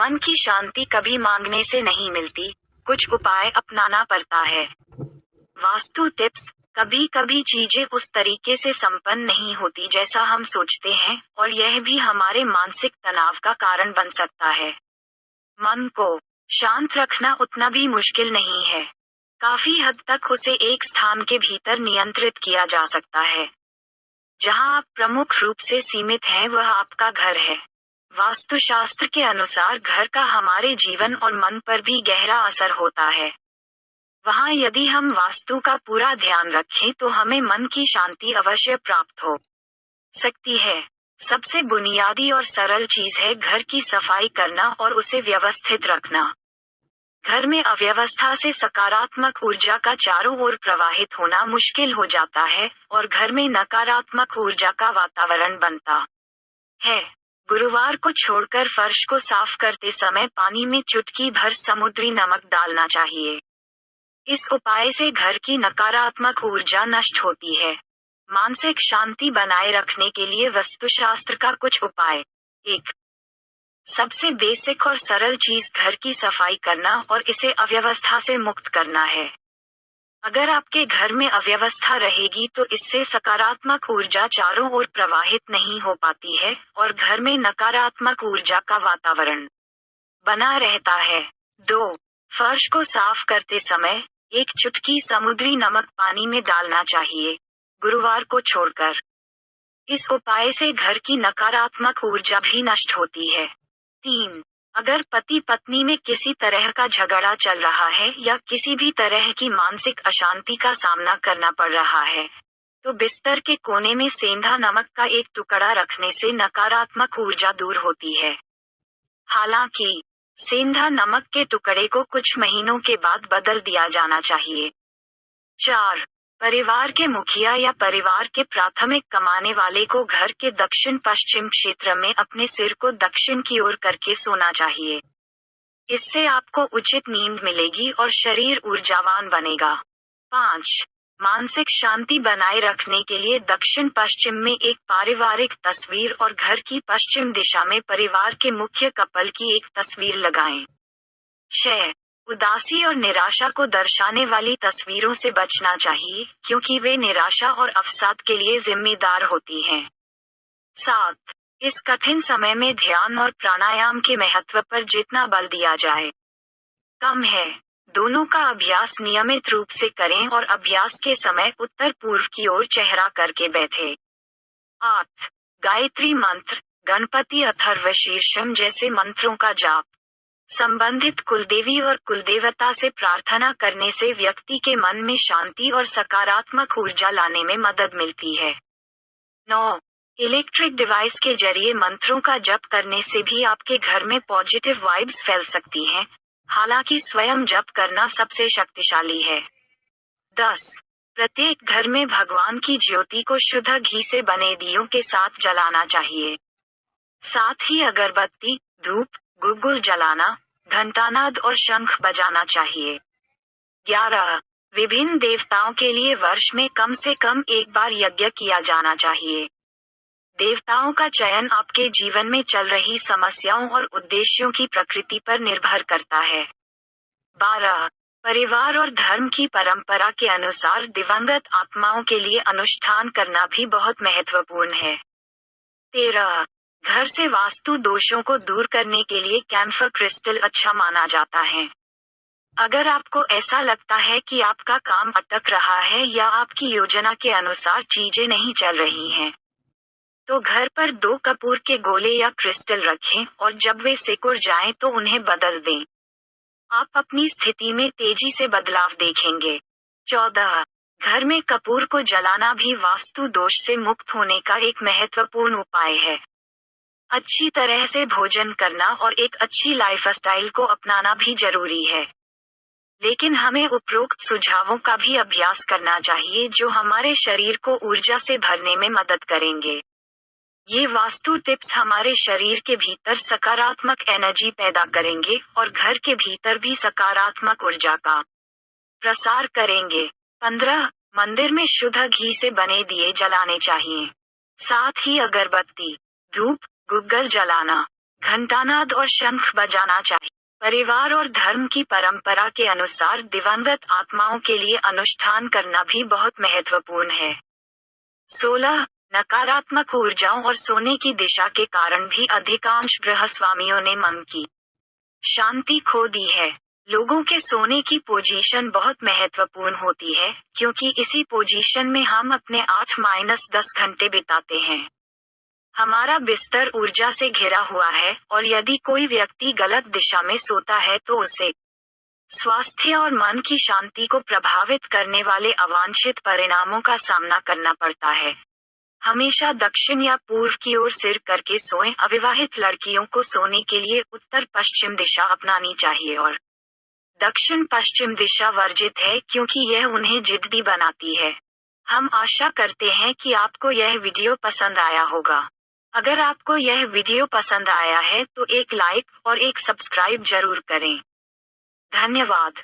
मन की शांति कभी मांगने से नहीं मिलती, कुछ उपाय अपनाना पड़ता है। वास्तु टिप्स। कभी कभी चीजें उस तरीके से संपन्न नहीं होती जैसा हम सोचते हैं, और यह भी हमारे मानसिक तनाव का कारण बन सकता है। मन को शांत रखना उतना भी मुश्किल नहीं है। काफी हद तक उसे एक स्थान के भीतर नियंत्रित किया जा सकता है। जहां आप प्रमुख रूप से सीमित हैं वह आपका घर है। वास्तुशास्त्र के अनुसार घर का हमारे जीवन और मन पर भी गहरा असर होता है। वहां यदि हम वास्तु का पूरा ध्यान रखें तो हमें मन की शांति अवश्य प्राप्त हो सकती है। सबसे बुनियादी और सरल चीज है घर की सफाई करना और उसे व्यवस्थित रखना। घर में अव्यवस्था से सकारात्मक ऊर्जा का चारों ओर प्रवाहित होना मुश्किल हो जाता है और घर में नकारात्मक ऊर्जा का वातावरण बनता है। गुरुवार को छोड़कर फर्श को साफ करते समय पानी में चुटकी भर समुद्री नमक डालना चाहिए। इस उपाय से घर की नकारात्मक ऊर्जा नष्ट होती है। मानसिक शांति बनाए रखने के लिए वास्तुशास्त्र का कुछ उपाय। 1. सबसे बेसिक और सरल चीज घर की सफाई करना और इसे अव्यवस्था से मुक्त करना है। अगर आपके घर में अव्यवस्था रहेगी तो इससे सकारात्मक ऊर्जा चारों ओर प्रवाहित नहीं हो पाती है और घर में नकारात्मक ऊर्जा का वातावरण बना रहता है। 2. फर्श को साफ करते समय 1 चुटकी समुद्री नमक पानी में डालना चाहिए, गुरुवार को छोड़कर। इस उपाय से घर की नकारात्मक ऊर्जा भी नष्ट होती है। 3. अगर पति पत्नी में किसी तरह का झगड़ा चल रहा है या किसी भी तरह की मानसिक अशांति का सामना करना पड़ रहा है, तो बिस्तर के कोने में सेंधा नमक का एक टुकड़ा रखने से नकारात्मक ऊर्जा दूर होती है। हालांकि सेंधा नमक के टुकड़े को कुछ महीनों के बाद बदल दिया जाना चाहिए। 4. परिवार के मुखिया या परिवार के प्राथमिक कमाने वाले को घर के दक्षिण पश्चिम क्षेत्र में अपने सिर को दक्षिण की ओर करके सोना चाहिए। इससे आपको उचित नींद मिलेगी और शरीर ऊर्जावान बनेगा। 5. मानसिक शांति बनाए रखने के लिए दक्षिण पश्चिम में एक पारिवारिक तस्वीर और घर की पश्चिम दिशा में परिवार के मुख्य कपल की एक तस्वीर लगाएं। 6. उदासी और निराशा को दर्शाने वाली तस्वीरों से बचना चाहिए, क्योंकि वे निराशा और अवसाद के लिए जिम्मेदार होती हैं। 7. इस कठिन समय में ध्यान और प्राणायाम के महत्व पर जितना बल दिया जाए कम है। दोनों का अभ्यास नियमित रूप से करें और अभ्यास के समय उत्तर पूर्व की ओर चेहरा करके बैठे। 8. गायत्री मंत्र, गणपति अथर्वशीर्षम जैसे मंत्रों का जाप संबंधित कुलदेवी और कुलदेवता से प्रार्थना करने से व्यक्ति के मन में शांति और सकारात्मक ऊर्जा लाने में मदद मिलती है। 9. इलेक्ट्रिक डिवाइस के जरिए मंत्रों का जप करने से भी आपके घर में पॉजिटिव वाइब्स फैल सकती हैं, हालांकि स्वयं जप करना सबसे शक्तिशाली है। 10. प्रत्येक घर में भगवान की ज्योति को शुद्ध घी से बने दियों के साथ जलाना चाहिए। साथ ही अगरबत्ती, धूप, गुग्गुल जलाना, घंटानाद और शंख बजाना चाहिए। 11. विभिन्न देवताओं के लिए वर्ष में कम से कम एक बार यज्ञ किया जाना चाहिए। देवताओं का चयन आपके जीवन में चल रही समस्याओं और उद्देश्यों की प्रकृति पर निर्भर करता है। 12. परिवार और धर्म की परंपरा के अनुसार दिवंगत आत्माओं के लिए अनुष्ठान करना भी बहुत महत्वपूर्ण है। 13. घर से वास्तु दोषों को दूर करने के लिए कैम्फर क्रिस्टल अच्छा माना जाता है। अगर आपको ऐसा लगता है कि आपका काम अटक रहा है या आपकी योजना के अनुसार चीजें नहीं चल रही हैं, तो घर पर 2 कपूर के गोले या क्रिस्टल रखें और जब वे सिकुड़ जाएं तो उन्हें बदल दें। आप अपनी स्थिति में तेजी से बदलाव देखेंगे। 14. घर में कपूर को जलाना भी वास्तु दोष से मुक्त होने का एक महत्वपूर्ण उपाय है। अच्छी तरह से भोजन करना और एक अच्छी लाइफस्टाइल को अपनाना भी जरूरी है, लेकिन हमें उपरोक्त सुझावों का भी अभ्यास करना चाहिए जो हमारे शरीर को ऊर्जा से भरने में मदद करेंगे। ये वास्तु टिप्स हमारे शरीर के भीतर सकारात्मक एनर्जी पैदा करेंगे और घर के भीतर भी सकारात्मक ऊर्जा का प्रसार करेंगे। 15. मंदिर में शुद्ध घी से बने दिए जलाने चाहिए। साथ ही अगरबत्ती, धूप, गुग्गल जलाना घंटानाद और शंख बजाना चाहिए। परिवार और धर्म की परंपरा के अनुसार दिवंगत आत्माओं के लिए अनुष्ठान करना भी बहुत महत्वपूर्ण है। 16. नकारात्मक ऊर्जाओं और सोने की दिशा के कारण भी अधिकांश गृहस्वामियों ने मन की शांति खो दी है। लोगों के सोने की पोजीशन बहुत महत्वपूर्ण होती है, क्योंकि इसी पोजीशन में हम अपने 8-10 घंटे बिताते हैं। हमारा बिस्तर ऊर्जा से घिरा हुआ है, और यदि कोई व्यक्ति गलत दिशा में सोता है तो उसे स्वास्थ्य और मन की शांति को प्रभावित करने वाले अवांछित परिणामों का सामना करना पड़ता है। हमेशा दक्षिण या पूर्व की ओर सिर करके सोएं। अविवाहित लड़कियों को सोने के लिए उत्तर पश्चिम दिशा अपनानी चाहिए और दक्षिण पश्चिम दिशा वर्जित है, क्योंकि यह उन्हें जिद्दी बनाती है। हम आशा करते हैं कि आपको यह वीडियो पसंद आया होगा। अगर आपको यह वीडियो पसंद आया है तो एक लाइक और एक सब्सक्राइब जरूर करें। धन्यवाद।